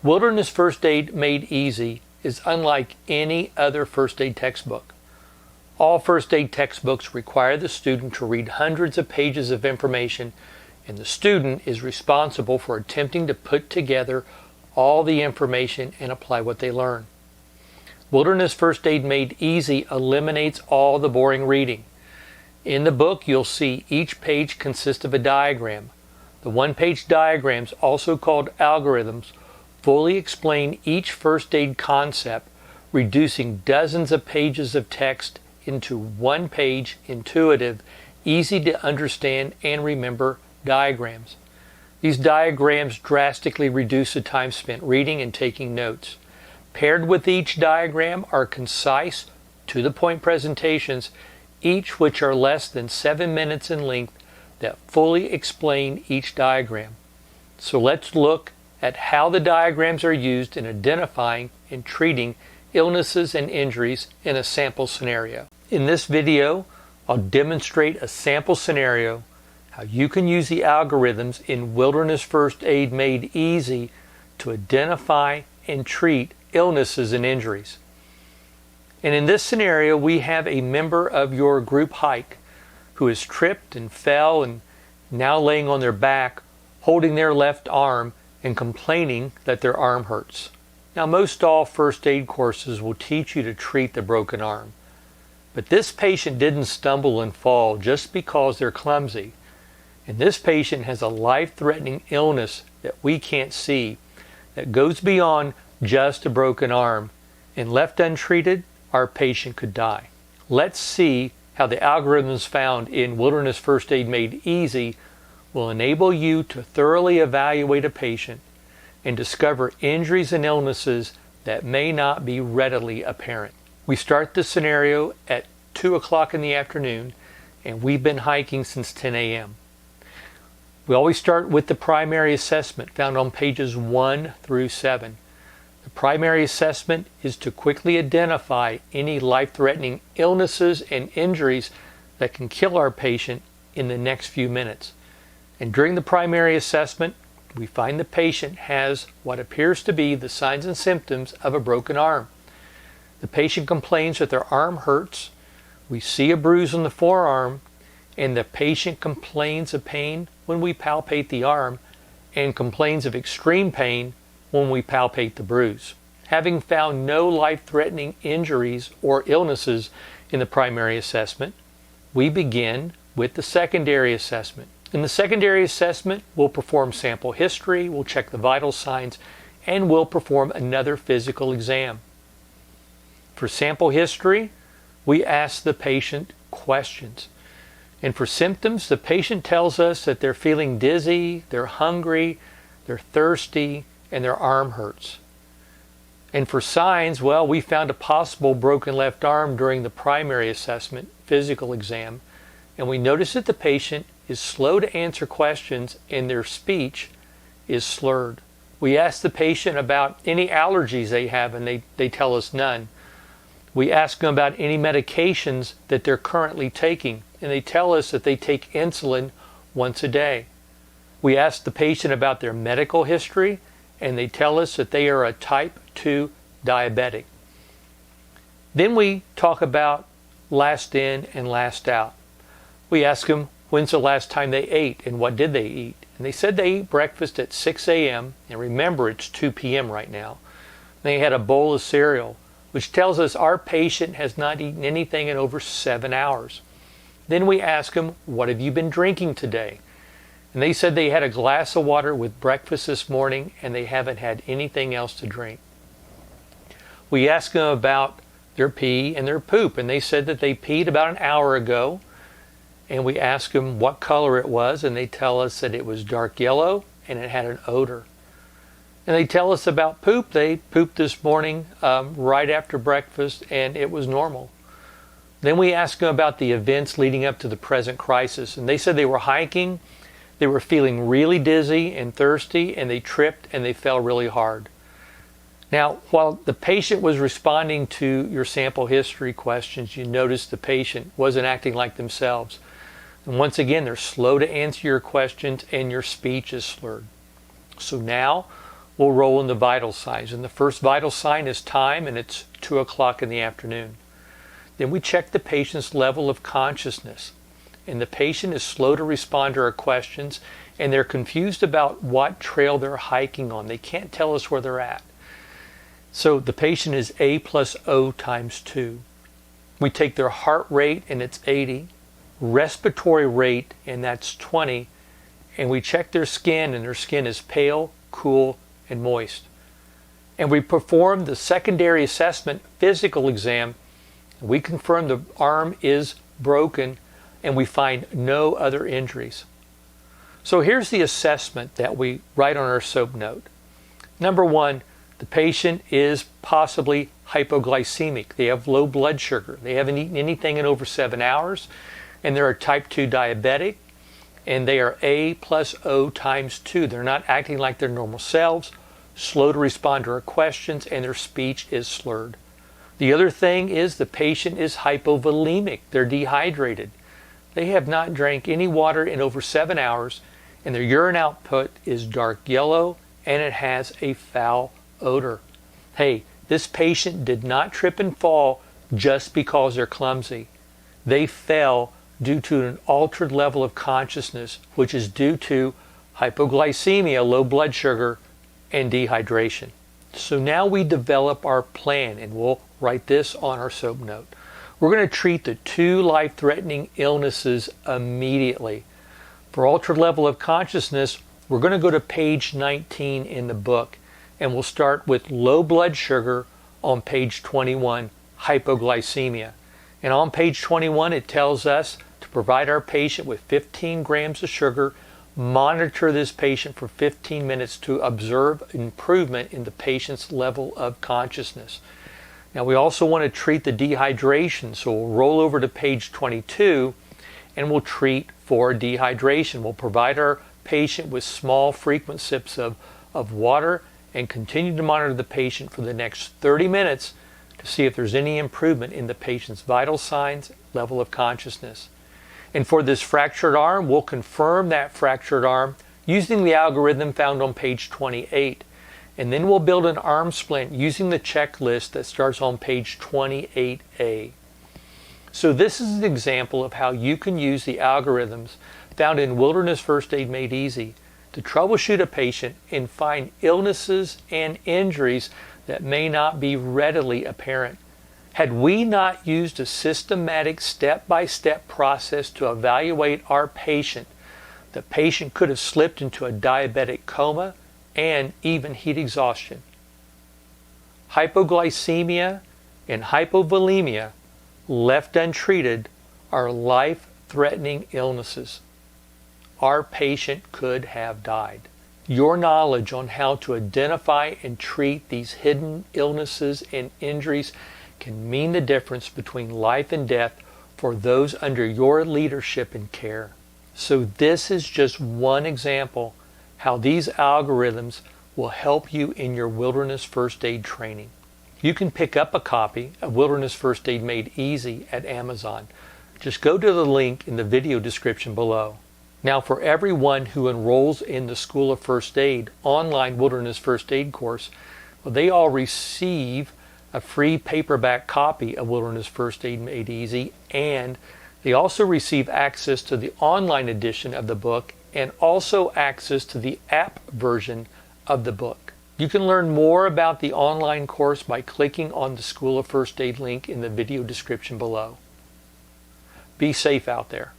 Wilderness First Aid Made Easy is unlike any other first aid textbook. All first aid textbooks require the student to read hundreds of pages of information, and the student is responsible for attempting to put together all the information and apply what they learn. Wilderness First Aid Made Easy eliminates all the boring reading. In the book, you'll see each page consists of a diagram. The one-page diagrams, also called algorithms, fully explain each first aid concept, reducing dozens of pages of text into one-page, intuitive, easy to understand and remember diagrams. These diagrams drastically reduce the time spent reading and taking notes. Paired with each diagram are concise, to-the-point presentations, each which are less than 7 minutes in length, that fully explain each diagram. So let's look at how the diagrams are used in identifying and treating illnesses and injuries in a sample scenario. In this video, I'll demonstrate a sample scenario, how you can use the algorithms in Wilderness First Aid Made Easy to identify and treat illnesses and injuries. And in this scenario, we have a member of your group hike who has tripped and fell and now laying on their back, holding their left arm and complaining that their arm hurts. Now, most all first aid courses will teach you to treat the broken arm. But this patient didn't stumble and fall just because they're clumsy. And this patient has a life-threatening illness that we can't see, that goes beyond just a broken arm, and left untreated, our patient could die. Let's see how the algorithms found in Wilderness First Aid Made Easy will enable you to thoroughly evaluate a patient and discover injuries and illnesses that may not be readily apparent. We start the scenario at 2 o'clock in the afternoon, and we've been hiking since 10 a.m. We always start with the primary assessment found on pages 1 through 7. The primary assessment is to quickly identify any life-threatening illnesses and injuries that can kill our patient in the next few minutes. And during the primary assessment, we find the patient has what appears to be the signs and symptoms of a broken arm. The patient complains that their arm hurts. We see a bruise on the forearm, and the patient complains of pain when we palpate the arm and complains of extreme pain when we palpate the bruise. Having found no life-threatening injuries or illnesses in the primary assessment, we begin with the secondary assessment. In the secondary assessment, we'll perform sample history, we'll check the vital signs, and we'll perform another physical exam. For sample history, we ask the patient questions. And for symptoms, the patient tells us that they're feeling dizzy, they're hungry, they're thirsty, and their arm hurts. And for signs, well, we found a possible broken left arm during the primary assessment physical exam, and we notice that the patient is slow to answer questions and their speech is slurred. We ask the patient about any allergies they have, and they tell us none. We ask them about any medications that they're currently taking, and they tell us that they take insulin once a day. We ask the patient about their medical history, and they tell us that they are a type 2 diabetic. Then we talk about last in and last out. We ask them when's the last time they ate and what did they eat. And they said they eat breakfast at 6 a.m. and remember it's 2 p.m. right now. They had a bowl of cereal, which tells us our patient has not eaten anything in over 7 hours. Then we ask them, what have you been drinking today? And they said they had a glass of water with breakfast this morning and they haven't had anything else to drink. We asked them about their pee and their poop, and they said that they peed about an hour ago. And we asked them what color it was, and they tell us that it was dark yellow and it had an odor. And they tell us about poop. They pooped this morning right after breakfast and it was normal. Then we asked them about the events leading up to the present crisis, and they said they were hiking. They were feeling really dizzy and thirsty, and they tripped and they fell really hard. Now, while the patient was responding to your sample history questions, you noticed the patient wasn't acting like themselves. And once again, they're slow to answer your questions and your speech is slurred. So now we'll roll in the vital signs. And the first vital sign is time, and it's 2 o'clock in the afternoon. Then we check the patient's level of consciousness. And the patient is slow to respond to our questions, and they're confused about what trail they're hiking on. They can't tell us where they're at. So the patient is A plus O times 2. We take their heart rate, and it's 80. Respiratory rate, and that's 20. And we check their skin, and their skin is pale, cool, and moist. And we perform the secondary assessment physical exam. We confirm the arm is broken, and we find no other injuries. So here's the assessment that we write on our SOAP note. Number 1, the patient is possibly hypoglycemic. They have low blood sugar. They haven't eaten anything in over 7 hours, and they're a type 2 diabetic, and they are A plus O times 2. They're not acting like their normal selves, slow to respond to our questions, and their speech is slurred. The other thing is the patient is hypovolemic. They're dehydrated. They have not drank any water in over 7 hours, and their urine output is dark yellow, and it has a foul odor. Hey, this patient did not trip and fall just because they're clumsy. They fell due to an altered level of consciousness, which is due to hypoglycemia, low blood sugar, and dehydration. So now we develop our plan, and we'll write this on our SOAP note. We're going to treat the 2 life-threatening illnesses immediately. For altered level of consciousness, we're going to go to page 19 in the book, and we'll start with low blood sugar on page 21, hypoglycemia. And on page 21, it tells us to provide our patient with 15 grams of sugar, monitor this patient for 15 minutes to observe improvement in the patient's level of consciousness. Now we also want to treat the dehydration, so we'll roll over to page 22 and we'll treat for dehydration. We'll provide our patient with small frequent sips of water and continue to monitor the patient for the next 30 minutes to see if there's any improvement in the patient's vital signs, level of consciousness. And for this fractured arm, we'll confirm that fractured arm using the algorithm found on page 28. And then we'll build an arm splint using the checklist that starts on page 28A. So this is an example of how you can use the algorithms found in Wilderness First Aid Made Easy to troubleshoot a patient and find illnesses and injuries that may not be readily apparent. Had we not used a systematic step-by-step process to evaluate our patient, the patient could have slipped into a diabetic coma and even heat exhaustion. Hypoglycemia and hypovolemia, left untreated, are life-threatening illnesses. Our patient could have died. Your knowledge on how to identify and treat these hidden illnesses and injuries can mean the difference between life and death for those under your leadership and care. So this is just one example how these algorithms will help you in your Wilderness First Aid training. You can pick up a copy of Wilderness First Aid Made Easy at Amazon. Just go to the link in the video description below. Now, for everyone who enrolls in the School of First Aid online Wilderness First Aid course, well, they all receive a free paperback copy of Wilderness First Aid Made Easy, and they also receive access to the online edition of the book and also access to the app version of the book. You can learn more about the online course by clicking on the School of First Aid link in the video description below. Be safe out there.